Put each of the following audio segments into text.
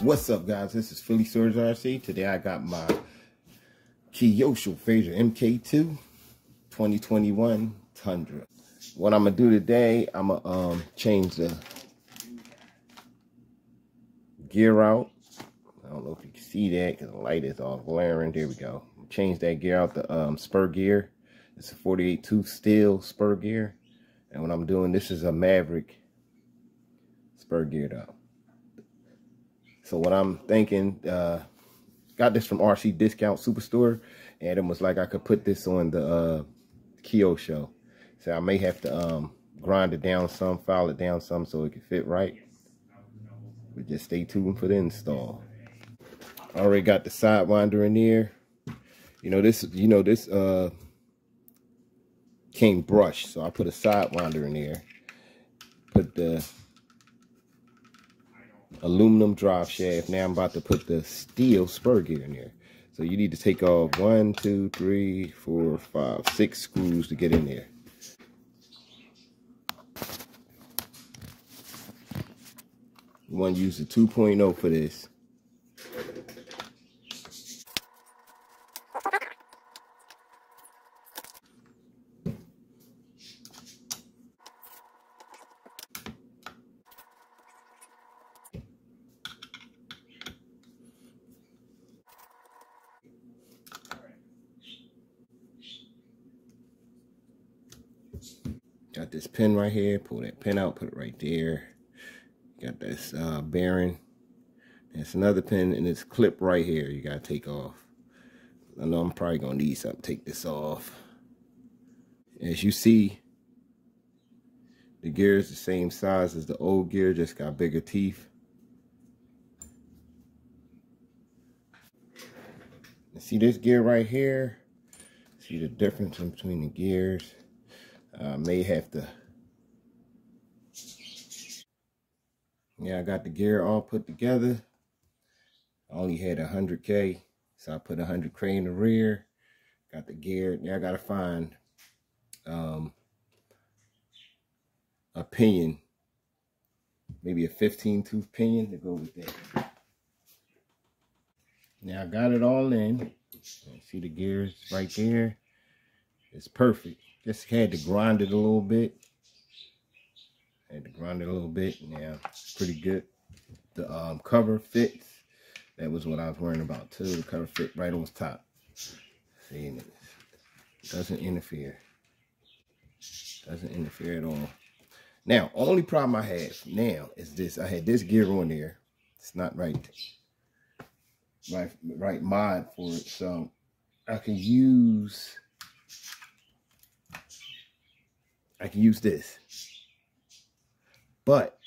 What's up, guys? This is Phillyswords RC. Today I got my Kyosho Fazer Mk2 2021 Tundra. What I'm gonna do today, I'm gonna change the gear out. I don't know if you can see that because the light is all glaring. There we go. Change that gear out, the spur gear. It's a 48 tooth steel spur gear. And what I'm doing, this is a Maverick spur gear though. So what I'm thinking, got this from RC Discount Superstore, and it was like I could put this on the Kyosho. So I may have to grind it down some, file it down some so it can fit right. But just stay tuned for the install. I already got the Sidewinder in there. This came brushed, so I put a Sidewinder in there. Put the aluminum drive shaft. Now I'm about to put the steel spur gear in there. So you need to take off 1, 2, 3, 4, 5, 6 screws to get in there. You want to use the 2.0 for this. Got this pin right here. Pull that pin out, put it right there. Got this bearing. There's another pin and this clip right here you gotta take off. I know I'm probably gonna need something to take this off. As you see, the gear is the same size as the old gear, just got bigger teeth. And see this gear right here? See the difference between the gears? May have to. Yeah, I got the gear all put together. I only had 100K, so I put 100K in the rear. Got the gear. Now I gotta find a pinion, maybe a 15 tooth pinion to go with that. Now I got it all in. See the gears right there? It's perfect. Just had to grind it a little bit. Now it's pretty good. The cover fits. That was what I was worrying about too. The cover fit right on top. See, it doesn't interfere. Doesn't interfere at all. Now, only problem I have now is this. I had this gear on there. It's not right mod for it. So I can use this. But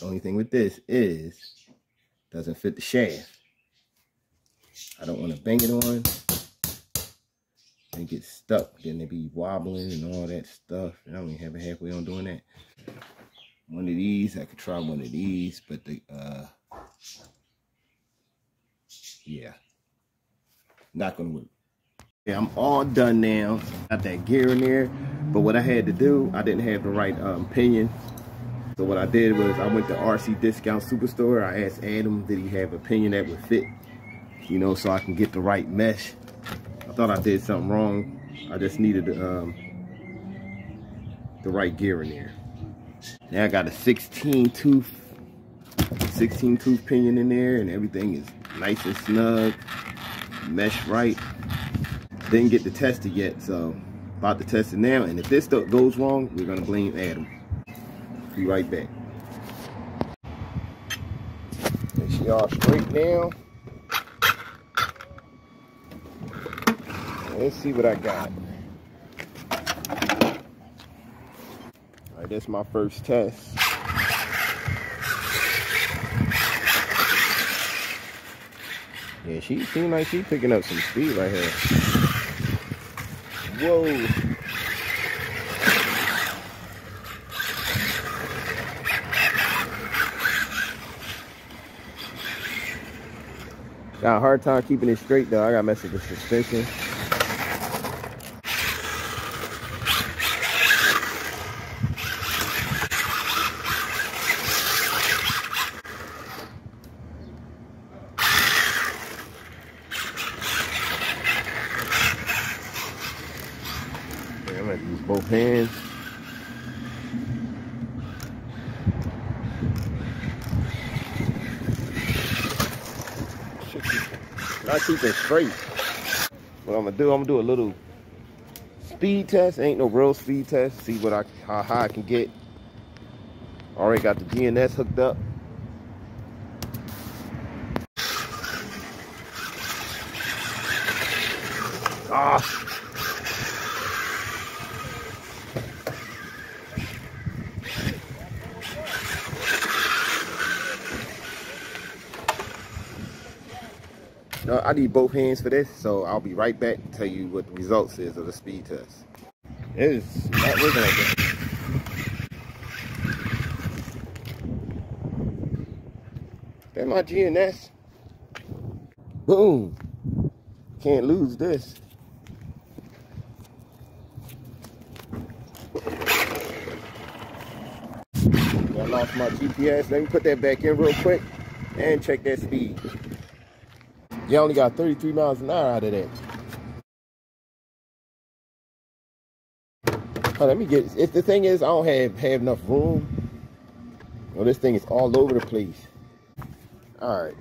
only thing with this is doesn't fit the shaft. I don't want to bang it on and get stuck. Then it be wobbling and all that stuff. And I don't even have it halfway on doing that. One of these, I could try one of these, but the yeah, not gonna work. Yeah, I'm all done now. Got that gear in there, but what I had to do, I didn't have the right pinion. So what I did was I went to RC Discount Superstore. I asked Adam, did he have a pinion that would fit, so I can get the right mesh. I thought I did something wrong. I just needed the right gear in there. Now I got a 16 tooth pinion in there, and everything is nice and snug, mesh right. Didn't get to test it yet, so about to test it now. And if this stuff goes wrong, we're gonna blame Adam. Be right back. Make sure y'all straight now. Let's see what I got. All right, that's my first test. Yeah, she seemed like she's picking up some speed right here. Whoa. Got a hard time keeping it straight though. I got messed with the suspension. hands. Not keeping straight. What I'm gonna do a little speed test. Ain't no real speed test. See what how high I can get. Already got the GNS hooked up. No, I need both hands for this, so I'll be right back to tell you what the results is of the speed test. It is not working like that. That's my GNS. Boom. Can't lose this. I lost my GPS. Let me put that back in real quick and check that speed. You only got 33 miles an hour out of that. Oh, let me get, if the thing is I don't have enough room. Well, this thing is all over the place. All right.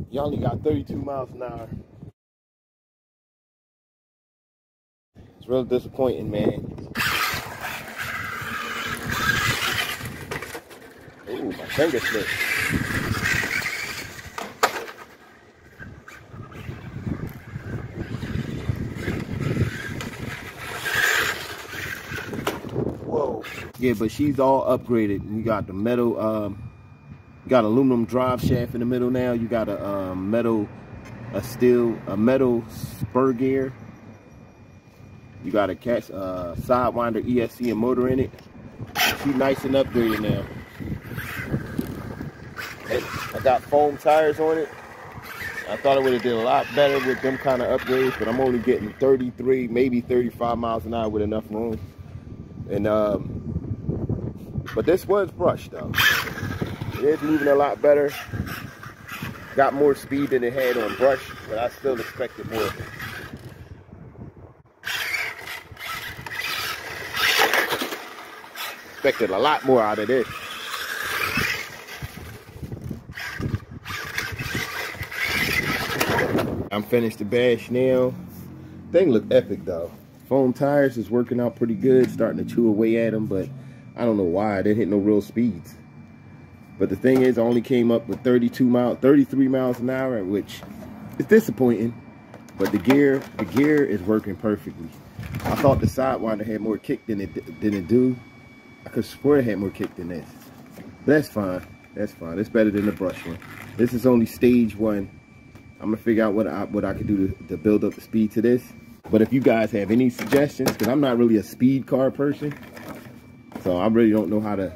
You only got 32 miles an hour. It's real disappointing, man. Ooh, my finger slipped. Whoa. Yeah, but she's all upgraded. You got the metal, you got aluminum drive shaft in the middle now. You got a metal spur gear. You got a Sidewinder ESC and motor in it. She's nice and upgraded now. I got foam tires on it. I thought it would have did a lot better with them kind of upgrades, but I'm only getting 33, maybe 35 miles an hour with enough room. And but this was brushed though. It is moving a lot better. Got more speed than it had on brush, but I still expected more. Expected a lot more out of this. I'm finished the bash now. Thing look epic though. Foam tires is working out pretty good, starting to chew away at them, but I don't know why. They hit no real speeds. But the thing is, I only came up with 33 miles an hour, which is disappointing. But the gear is working perfectly. I thought the Sidewinder had more kick than it do. I could swear it had more kick than this. But that's fine. That's fine. It's better than the brush one. This is only stage 1. I'm gonna figure out what I could do to build up the speed to this. But if you guys have any suggestions, because I'm not really a speed car person, so I really don't know how to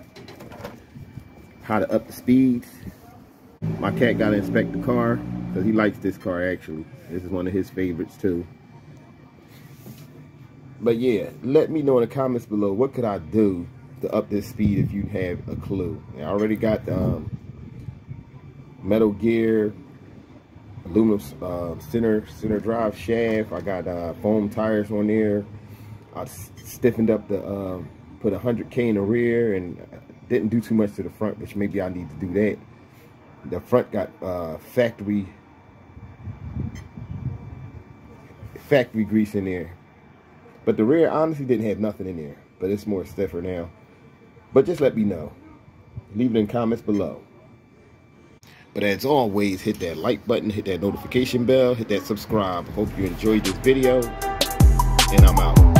up the speeds. My cat got to inspect the car because he likes this car actually. This is one of his favorites too. But yeah, let me know in the comments below, what could I do to up this speed if you have a clue. I already got the metal gear, aluminum center drive shaft. I got foam tires on there. I stiffened up the put 100K in the rear and didn't do too much to the front, which maybe I need to do that. The front got factory grease in there, but the rear honestly didn't have nothing in there, but it's more stiffer now. But just let me know, leave it in comments below. But as always, hit that like button, hit that notification bell, hit that subscribe. Hope you enjoyed this video, and I'm out.